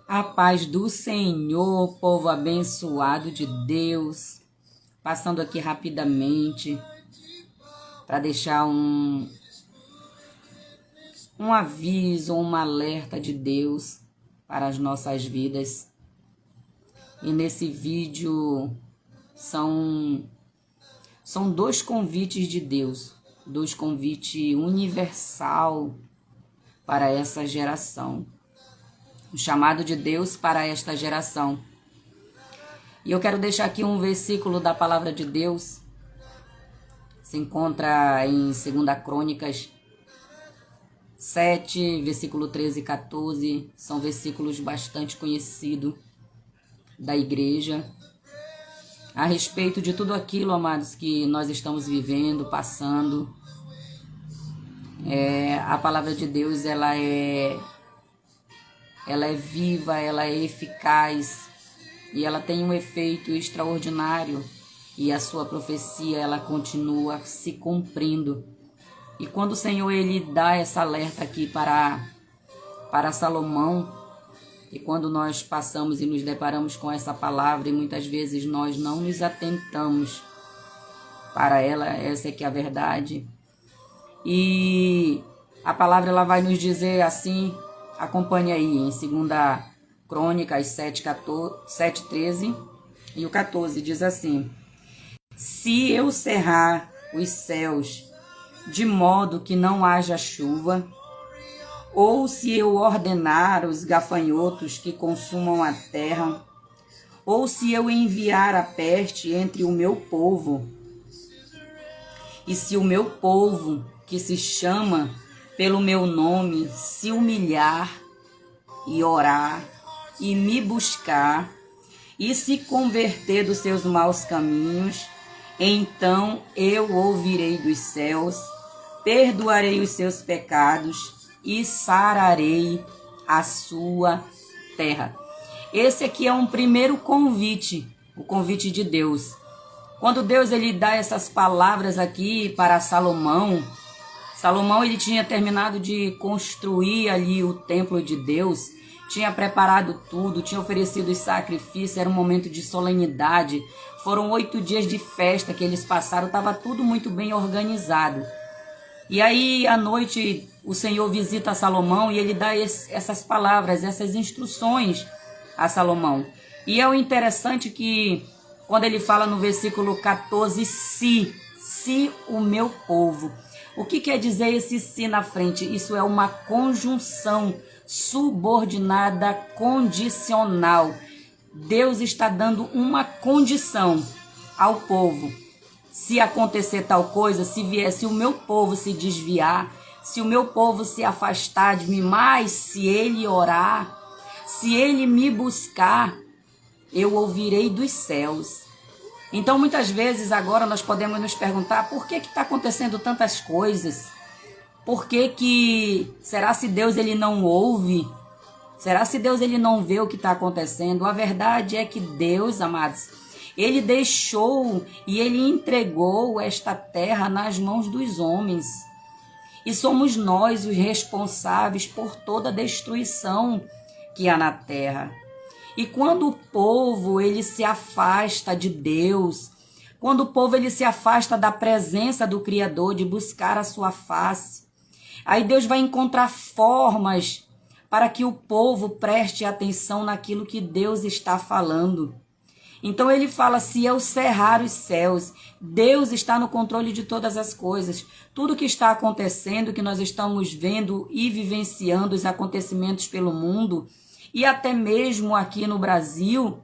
A paz do Senhor, povo abençoado de Deus. Passando aqui rapidamente para deixar um aviso, um alerta de Deus para as nossas vidas. E nesse vídeo são dois convites de Deus, dois convites universal para essa geração. O chamado de Deus para esta geração. E eu quero deixar aqui um versículo da palavra de Deus. Se encontra em 2 Crônicas 7, versículo 13 e 14. São versículos bastante conhecidos da igreja. A respeito de tudo aquilo, amados, que nós estamos vivendo, passando. A palavra de Deus, ela é viva, ela é eficaz e ela tem um efeito extraordinário e a sua profecia ela continua se cumprindo. E quando o Senhor ele dá essa alerta aqui para Salomão, e quando nós passamos e nos deparamos com essa palavra e muitas vezes nós não nos atentamos para ela, essa é que é a verdade. E a palavra ela vai nos dizer assim. Acompanhe aí em 2 Crônicas 7, 13 e o 14 diz assim: Se eu cerrar os céus de modo que não haja chuva, ou se eu ordenar os gafanhotos que consumam a terra, ou se eu enviar a peste entre o meu povo, e se o meu povo que se chama pelo meu nome, se humilhar e orar e me buscar e se converter dos seus maus caminhos, então eu ouvirei dos céus, perdoarei os seus pecados e sararei a sua terra. Esse aqui é um primeiro convite, o convite de Deus. Quando Deus ele dá essas palavras aqui para Salomão ele tinha terminado de construir ali o templo de Deus, tinha preparado tudo, tinha oferecido os sacrifícios, era um momento de solenidade, foram 8 dias de festa que eles passaram, estava tudo muito bem organizado. E aí à noite o Senhor visita Salomão e ele dá essas palavras, essas instruções a Salomão. E é o interessante que quando ele fala no versículo 14, se o meu povo. O que quer dizer esse se na frente? Isso é uma conjunção subordinada condicional. Deus está dando uma condição ao povo. Se acontecer tal coisa, se o meu povo se desviar, se o meu povo se afastar de mim, mas se ele orar, se ele me buscar, eu ouvirei dos céus. Então, muitas vezes, agora nós podemos nos perguntar por que está acontecendo tantas coisas? Por que será se Deus ele não ouve? Será se Deus ele não vê o que está acontecendo? A verdade é que Deus, amados, ele deixou e ele entregou esta terra nas mãos dos homens. E somos nós os responsáveis por toda a destruição que há na terra. E quando o povo ele se afasta de Deus, quando o povo ele se afasta da presença do Criador, de buscar a sua face, aí Deus vai encontrar formas para que o povo preste atenção naquilo que Deus está falando. Então ele fala, se eu cerrar os céus, Deus está no controle de todas as coisas. Tudo que está acontecendo, que nós estamos vendo e vivenciando os acontecimentos pelo mundo, e até mesmo aqui no Brasil,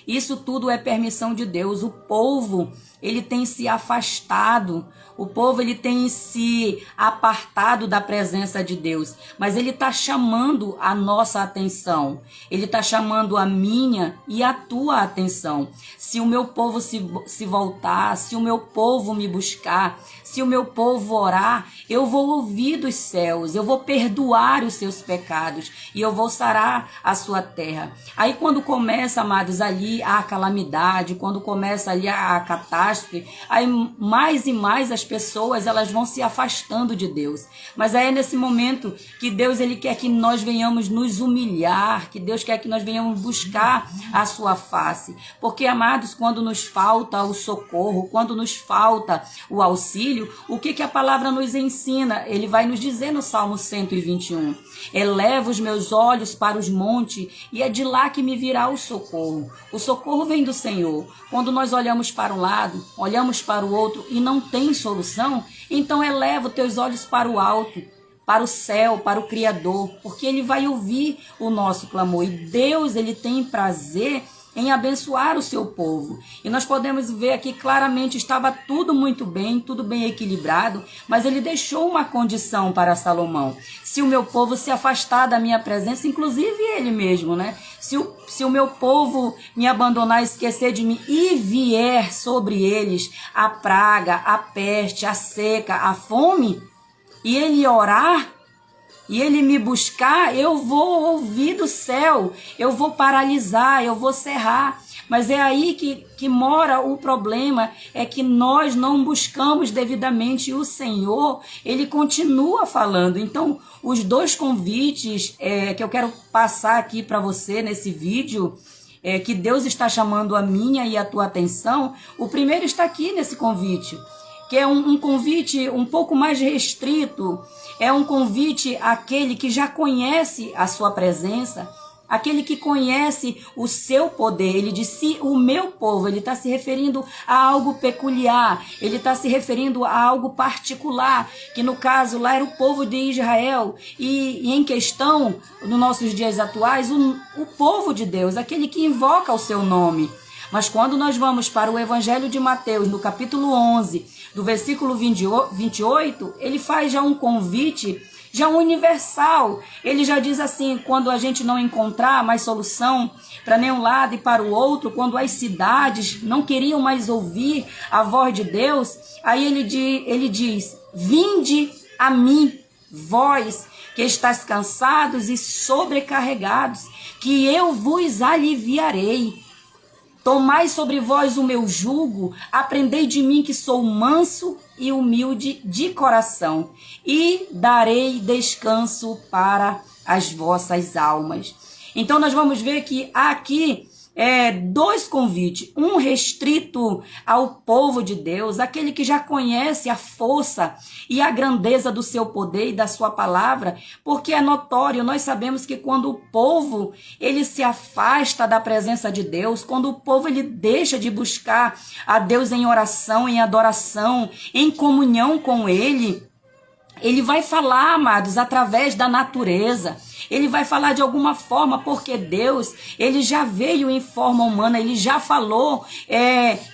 isso tudo é permissão de Deus. O povo, ele tem se afastado, o povo ele tem se apartado da presença de Deus, mas ele está chamando a nossa atenção, ele está chamando a minha e a tua atenção. Se o meu povo se voltar, se o meu povo me buscar, se o meu povo orar, eu vou ouvir dos céus, eu vou perdoar os seus pecados e eu vou sarar a sua terra. Aí quando começa, amados, ali ali a calamidade, quando começa ali a catástrofe, aí mais e mais as pessoas elas vão se afastando de Deus. Mas aí é nesse momento que Deus ele quer que nós venhamos nos humilhar, que Deus quer que nós venhamos buscar a sua face. Porque, amados, quando nos falta o socorro, quando nos falta o auxílio, o que a palavra nos ensina? Ele vai nos dizer no Salmo 121. Eleva os meus olhos para os montes e é de lá que me virá o socorro. O socorro vem do Senhor. Quando nós olhamos para um lado, olhamos para o outro e não tem solução, então eleva os teus olhos para o alto, para o céu, para o Criador, porque Ele vai ouvir o nosso clamor. E Deus, Ele tem prazer em abençoar o seu povo. E nós podemos ver aqui claramente, estava tudo muito bem, tudo bem equilibrado, mas ele deixou uma condição para Salomão. Se o meu povo se afastar da minha presença, inclusive ele mesmo, né? Se o meu povo me abandonar, esquecer de mim, e vier sobre eles a praga, a peste, a seca, a fome, e ele orar, e ele me buscar, eu vou ouvir do céu, eu vou paralisar, eu vou cerrar. Mas é aí que mora o problema, é que nós não buscamos devidamente o Senhor, ele continua falando. Então, os dois convites que eu quero passar aqui para você nesse vídeo, que Deus está chamando a minha e a tua atenção, o primeiro está aqui nesse convite, que é um convite um pouco mais restrito, é um convite àquele que já conhece a sua presença, aquele que conhece o seu poder. Ele disse, o meu povo, ele está se referindo a algo peculiar, ele está se referindo a algo particular, que no caso lá era o povo de Israel, e em questão, nos nossos dias atuais, o povo de Deus, aquele que invoca o seu nome. Mas quando nós vamos para o Evangelho de Mateus, no capítulo 11, do versículo 28, ele faz já um convite, já universal. Ele já diz assim, quando a gente não encontrar mais solução para nenhum lado e para o outro, quando as cidades não queriam mais ouvir a voz de Deus, aí ele diz, vinde a mim, vós que estáis cansados e sobrecarregados, que eu vos aliviarei. Tomai sobre vós o meu jugo, aprendei de mim que sou manso e humilde de coração, e darei descanso para as vossas almas. Então nós vamos ver que aqui dois convites, um restrito ao povo de Deus, aquele que já conhece a força e a grandeza do seu poder e da sua palavra, porque é notório, nós sabemos que quando o povo ele se afasta da presença de Deus, quando o povo ele deixa de buscar a Deus em oração, em adoração, em comunhão com Ele vai falar, amados, através da natureza. Ele vai falar de alguma forma, porque Deus, ele já veio em forma humana, ele já falou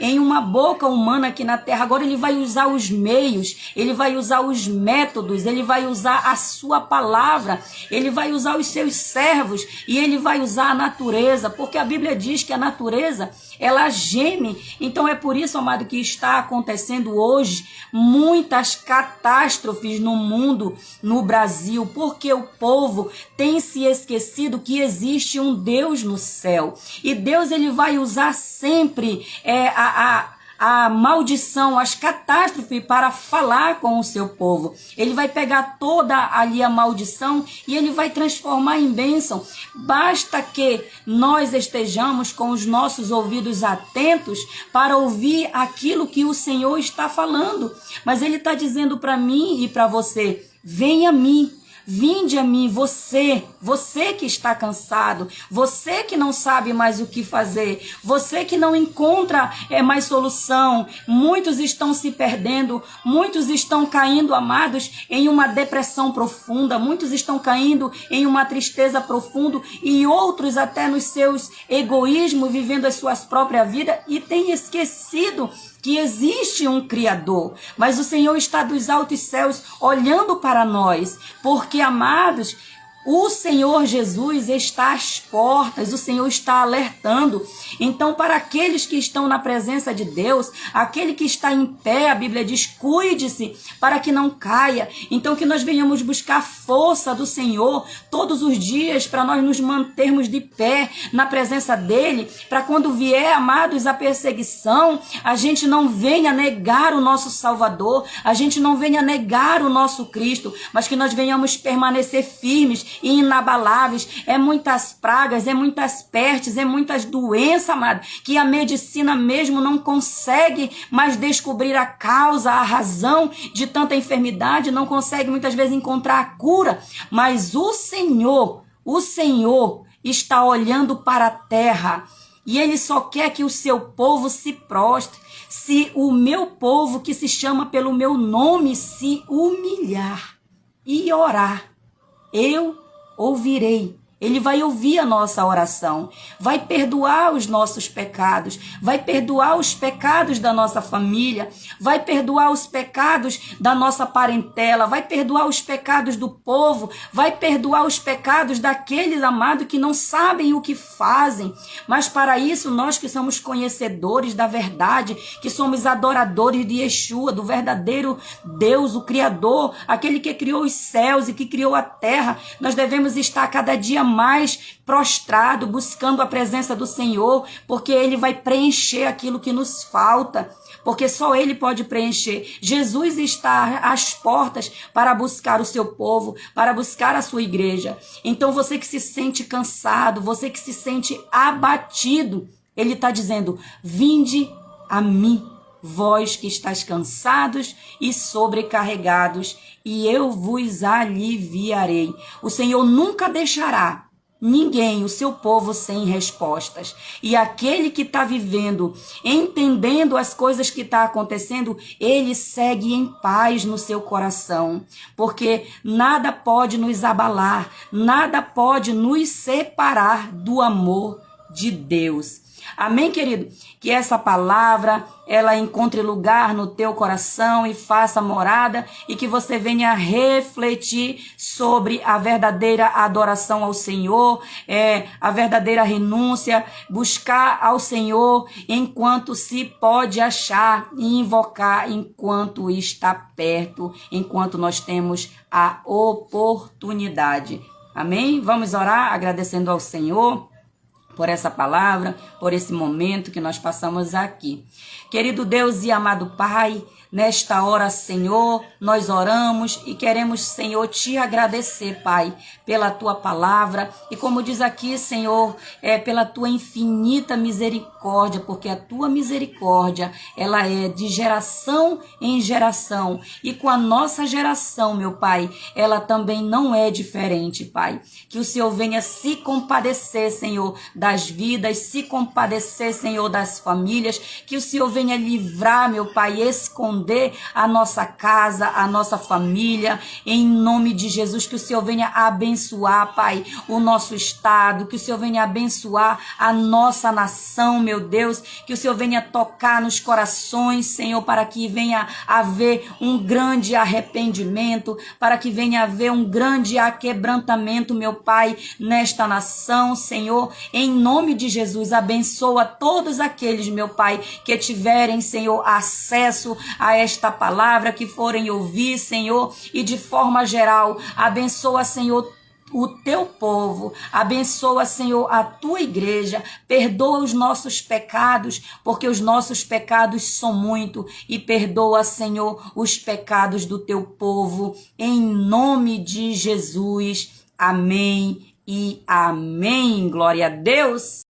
em uma boca humana aqui na terra. Agora ele vai usar os meios, ele vai usar os métodos, ele vai usar a sua palavra, ele vai usar os seus servos e ele vai usar a natureza, porque a Bíblia diz que a natureza, ela geme. Então é por isso, amado, que está acontecendo hoje muitas catástrofes no mundo, no Brasil, porque o povo tem se esquecido que existe um Deus no céu. E Deus ele vai usar sempre a maldição, as catástrofes para falar com o seu povo. Ele vai pegar toda ali a maldição e ele vai transformar em bênção. Basta que nós estejamos com os nossos ouvidos atentos para ouvir aquilo que o Senhor está falando. Mas ele está dizendo para mim e para você, venha a mim. Vinde a mim, você que está cansado, você que não sabe mais o que fazer, você que não encontra mais solução. Muitos estão se perdendo, muitos estão caindo, amados, em uma depressão profunda, muitos estão caindo em uma tristeza profunda e outros até nos seus egoísmos, vivendo as suas próprias vidas e têm esquecido que existe um Criador, mas o Senhor está dos altos céus olhando para nós, porque, amados, O Senhor Jesus está às portas, o Senhor está alertando. Então, para aqueles que estão na presença de Deus, aquele que está em pé, a Bíblia diz, cuide-se para que não caia. Então, que nós venhamos buscar força do Senhor todos os dias para nós nos mantermos de pé na presença dEle, para quando vier, amados, a perseguição, a gente não venha negar o nosso Salvador, a gente não venha negar o nosso Cristo, mas que nós venhamos permanecer firmes e inabaláveis. É muitas pragas, é muitas pestes, é muitas doenças, amado, que a medicina mesmo não consegue mais descobrir a causa, a razão de tanta enfermidade, não consegue muitas vezes encontrar a cura, mas o Senhor está olhando para a terra e Ele só quer que o seu povo se prostre. Se o meu povo, que se chama pelo meu nome, se humilhar e orar, eu ouvirei. Ele vai ouvir a nossa oração, vai perdoar os nossos pecados, vai perdoar os pecados da nossa família, vai perdoar os pecados da nossa parentela, vai perdoar os pecados do povo, vai perdoar os pecados daqueles, amados, que não sabem o que fazem. Mas para isso, nós que somos conhecedores da verdade, que somos adoradores de Yeshua, do verdadeiro Deus, o Criador, aquele que criou os céus e que criou a terra, nós devemos estar cada dia mais prostrado, buscando a presença do Senhor, porque Ele vai preencher aquilo que nos falta, porque só Ele pode preencher. Jesus está às portas para buscar o seu povo, para buscar a sua igreja. Então você que se sente cansado, você que se sente abatido, Ele está dizendo, vinde a mim, vós que estáis cansados e sobrecarregados, e eu vos aliviarei. O Senhor nunca deixará ninguém, o seu povo, sem respostas. E aquele que está vivendo, entendendo as coisas que estão acontecendo, ele segue em paz no seu coração. Porque nada pode nos abalar, nada pode nos separar do amor de Deus. Amém, querido? Que essa palavra, ela encontre lugar no teu coração e faça morada, e que você venha refletir sobre a verdadeira adoração ao Senhor, a verdadeira renúncia, buscar ao Senhor enquanto se pode achar e invocar enquanto está perto, enquanto nós temos a oportunidade. Amém? Vamos orar agradecendo ao Senhor por essa palavra, por esse momento que nós passamos aqui. Querido Deus e amado Pai, nesta hora, Senhor, nós oramos e queremos, Senhor, te agradecer, Pai, pela tua palavra e, como diz aqui, Senhor, pela tua infinita misericórdia, porque a tua misericórdia, ela é de geração em geração, e com a nossa geração, meu Pai, ela também não é diferente, Pai. Que o Senhor venha se compadecer, Senhor, das vidas, se compadecer, Senhor, das famílias, que o Senhor venha livrar, meu Pai, esconder a nossa casa, a nossa família, em nome de Jesus, que o Senhor venha abençoar, Pai, o nosso estado, que o Senhor venha abençoar a nossa nação, meu Deus, que o Senhor venha tocar nos corações, Senhor, para que venha haver um grande arrependimento, para que venha haver um grande aquebrantamento, meu Pai, nesta nação, Senhor, em nome de Jesus. Abençoa todos aqueles, meu Pai, que tiverem, Senhor, acesso a esta palavra, que forem ouvir, Senhor, e de forma geral, abençoa, Senhor, o teu povo, abençoa, Senhor, a tua igreja, perdoa os nossos pecados, porque os nossos pecados são muito, e perdoa, Senhor, os pecados do teu povo, em nome de Jesus. Amém e amém. Glória a Deus.